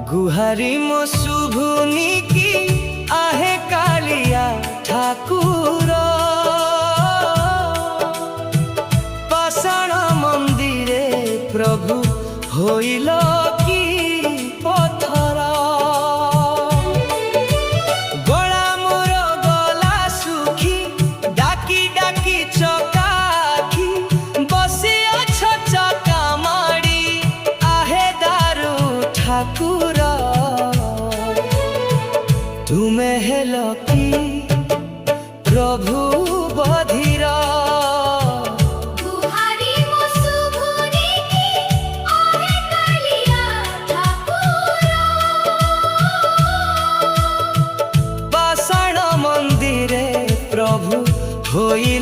गुहारी मो शुभुनी की आहे कालिया ठाकुर पाषाण मंदिरे प्रभु होइल की पथर गला मोर गला सुखी डाकी डाकी चकाखी बसी अछ चका माड़ी आहे दारू ठाकुर तुमे हेल की प्रभु बधिर पाषाण मंदिरे प्रभु होई